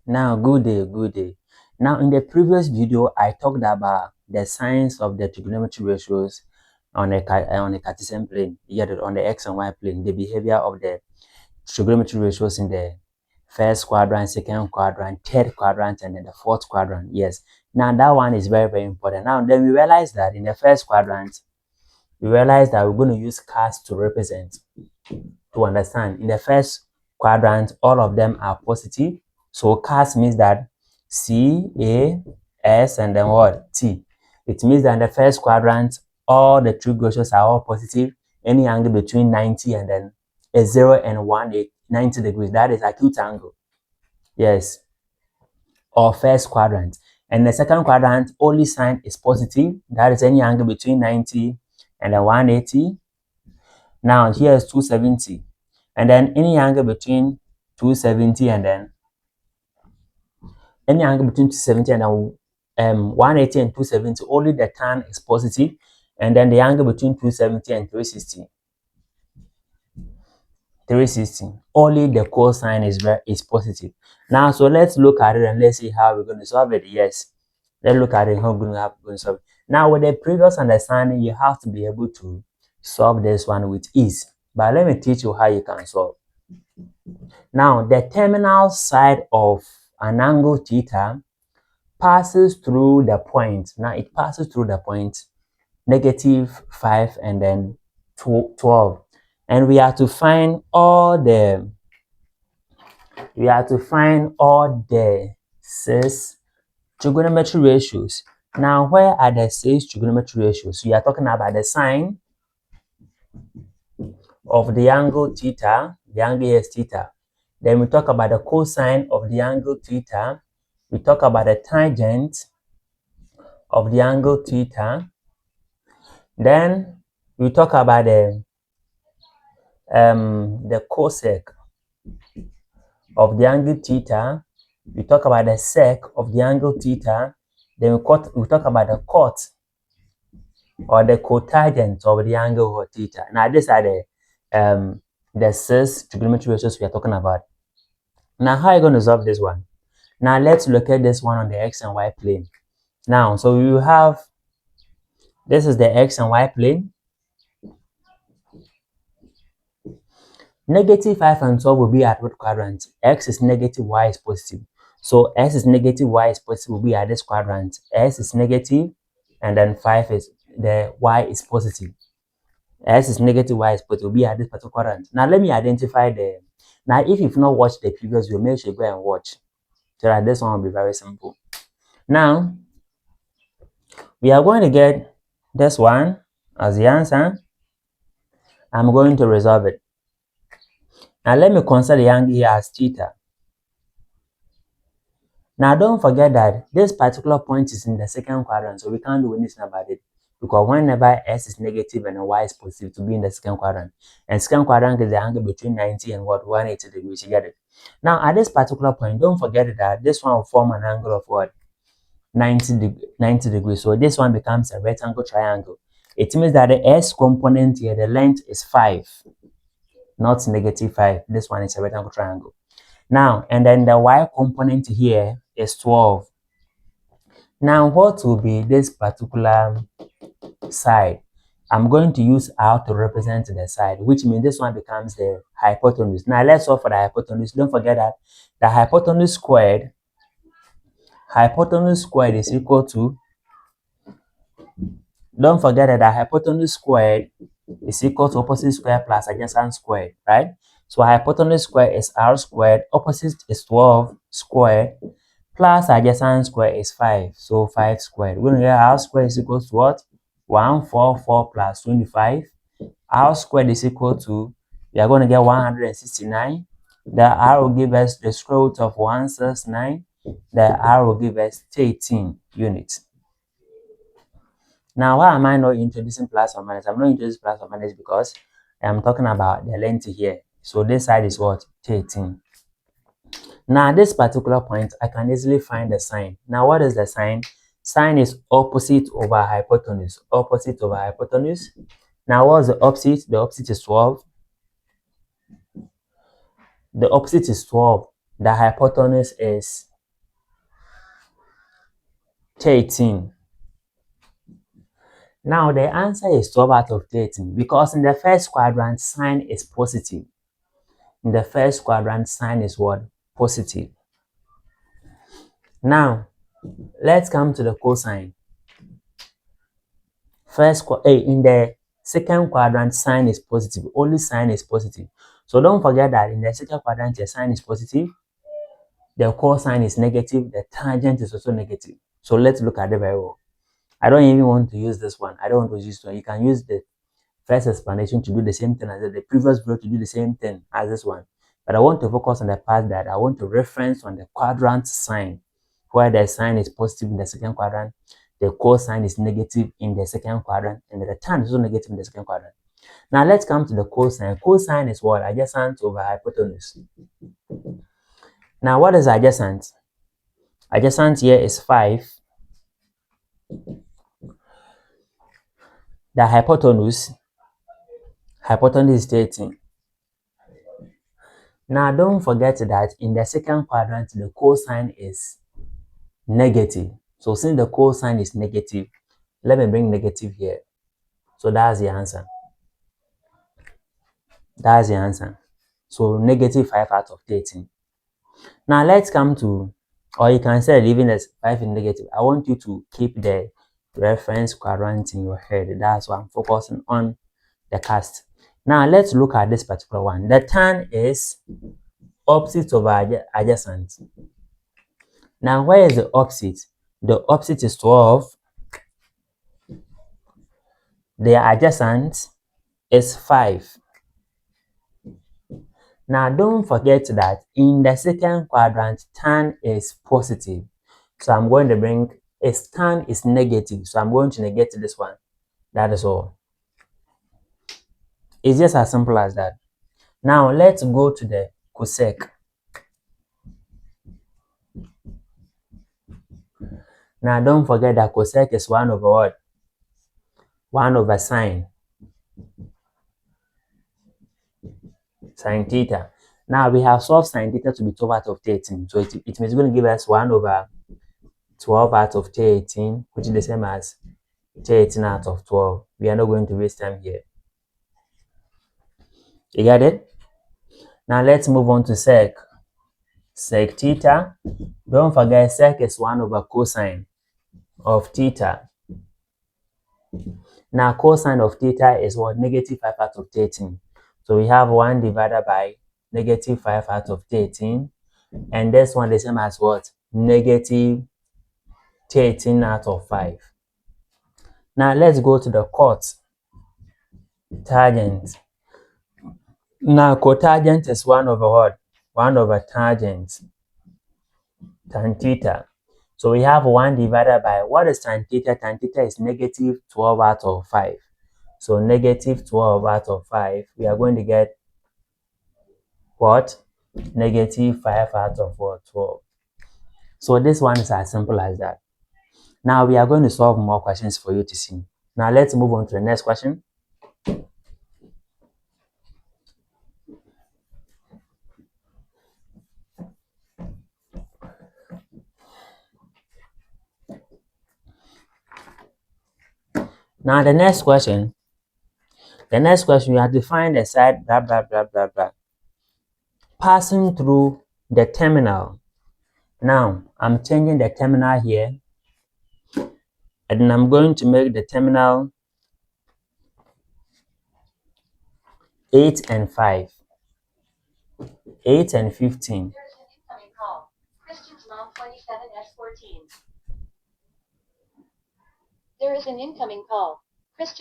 Now, good day, good day. Now, in the previous video, I talked about the signs of the trigonometry ratios on a Cartesian plane, yet on the x and y plane, the behavior of the trigonometry ratios in the first quadrant, second quadrant, third quadrant, and then the fourth quadrant. Yes. Now, that one is very, very important. Now, then we realize that in the first quadrant, we realize that we're going to use cars to represent, to understand. In the first quadrant, all of them are positive. So cast means that C, A, S, and then what? T. It means that in the first quadrant, all the trig ratios are all positive. Any angle between 90 and then a 0 and 90 degrees. That is acute angle. Yes. Or first quadrant. And the second quadrant, only sign is positive. That is any angle between 90 and then 180. Now here is 270. And then any angle between 270 and then any angle between 270 and 180 and 270, only the tan is positive, and then the angle between 270 and 360, only the cosine is positive. Now, so let's look at it and let's see how we're going to solve it. Yes, let's look at it how we're going to solve it. Now, with the previous understanding, you have to be able to solve this one with ease. But let me teach you how you can solve. Now, the terminal side of an angle theta passes through the point. Now, it passes through the point -5 and then 12. And we have to find all the six trigonometry ratios. Now, where are the 6 trigonometry ratios? We are talking about the sine of the angle theta. The angle here is theta. Then we talk about the cosine of the angle theta. We talk about the tangent of the angle theta. Then we talk about the cosec of the angle theta. We talk about the sec of the angle theta. Then we talk about the cot or the cotangent of the angle of theta. Now these are the 6 trigonometry ratios we are talking about. Now how are you going to solve this one? Now let's look at this one on the x and y plane. Now, so we will have, this is the x and y plane. -5 and 12 will be at what quadrant? X is negative, y is positive. So x is negative, y is positive will be at this quadrant. S is negative, and then 5 is the y is positive. S is negative, y is positive will be at this particular quadrant. Now let me identify now if you've not watched the previous video, make sure you go and watch. So that this one will be very simple. Now we are going to get this one as the answer. I'm going to resolve it. Now let me consider the angle here as theta. Now don't forget that this particular point is in the second quadrant, so we can't do anything about it. Because whenever s is negative and y is positive, to be in the second quadrant. And second quadrant is the angle between 90 and 180 degrees. You get it? Now at this particular point, don't forget that this one will form an angle of what? 90 degrees. So this one becomes a rectangle triangle. It means that the s component here, the length is 5, not -5. This one is a rectangle triangle. Now, and then the y component here is 12. Now, what will be this particular side? I'm going to use R to represent the side, which means this one becomes the hypotenuse. Now, let's solve for the hypotenuse. Don't forget that the hypotenuse squared is equal to, don't forget that the hypotenuse squared is equal to opposite square plus adjacent squared, right? So hypotenuse squared is r squared, opposite is 12 squared, plus adjacent square is 5, so 5 squared. We're going to get r squared is equal to what? 144 plus 25. R squared is equal to, we are going to get 169. The r will give us the square root of 169. The r will give us 13 units. Now, why am I not introducing plus or minus? I'm not introducing plus or minus because I'm talking about the length here. So this side is what? 13. Now, at this particular point, I can easily find the sine. Now, what is the sine? Sine is opposite over hypotenuse. Opposite over hypotenuse. Now, what's the opposite? The opposite is 12. The opposite is 12. The hypotenuse is 13. Now the answer is 12 out of 13 because in the first quadrant, sign is positive. In the first quadrant, sign is what? Positive. Now, let's come to the cosine. In the second quadrant, sign is positive. Only sign is positive. So don't forget that in the second quadrant, the sign is positive. The cosine is negative. The tangent is also negative. So let's look at it very well. I don't even want to use this one. I don't want to use this one. You can use the first explanation to do the same thing as the previous video to do the same thing as this one. But I want to focus on the part that I want to reference on the quadrant sign, where the sign is positive in the second quadrant, the cosine is negative in the second quadrant, and the tan is also negative in the second quadrant. Now let's come to the cosine. Cosine is what? Adjacent over hypotenuse. Now what is adjacent? Adjacent here is 5. The hypotenuse is 13. Now don't forget that in the second quadrant, the cosine is negative. So since the cosine is negative, let me bring negative here. So that's the answer. That's the answer. So negative 5 out of 13. Now let's come to, or you can say leaving as 5 in negative. I want you to keep the reference quadrant in your head. That's why I'm focusing on the cast. Now let's look at this particular one. The tan is opposite over adjacent. Now where is the opposite? The opposite is 12. The adjacent is 5. Now don't forget that in the second quadrant, tan is positive. So I'm going to bring, tan is negative. So I'm going to negate this one. That is all. It's just as simple as that. Now let's go to the cosec. Now don't forget that cosec is 1 over what? 1 over sine theta. Now we have solved sine theta to be 12 out of 13. So it means it's going to give us 1 over 12 out of 13, which is the same as 13 out of 12. We are not going to waste time here. You get it? Now let's move on to sec. Sec theta. Don't forget sec is 1 over cosine of theta. Now cosine of theta is what? Negative 5 out of 13. So we have 1 divided by negative 5 out of 13. And this one the same as what? Negative 13 out of 5. Now let's go to the cot tangent. Now cotangent is 1 over what? 1 over tangent tan theta. So we have 1 divided by, what is tan theta? Tan theta is negative 12 out of 5. So negative 12 out of 5, we are going to get what? Negative 5 out of what? 12. So this one is as simple as that. Now we are going to solve more questions for you to see. Now let's move on to the next question. Now the next question, you have to find a side blah blah blah blah blah passing through the terminal. Now I'm changing the terminal here, and then I'm going to make the terminal 8 and 5, 8 and 15. There is an incoming call. Christian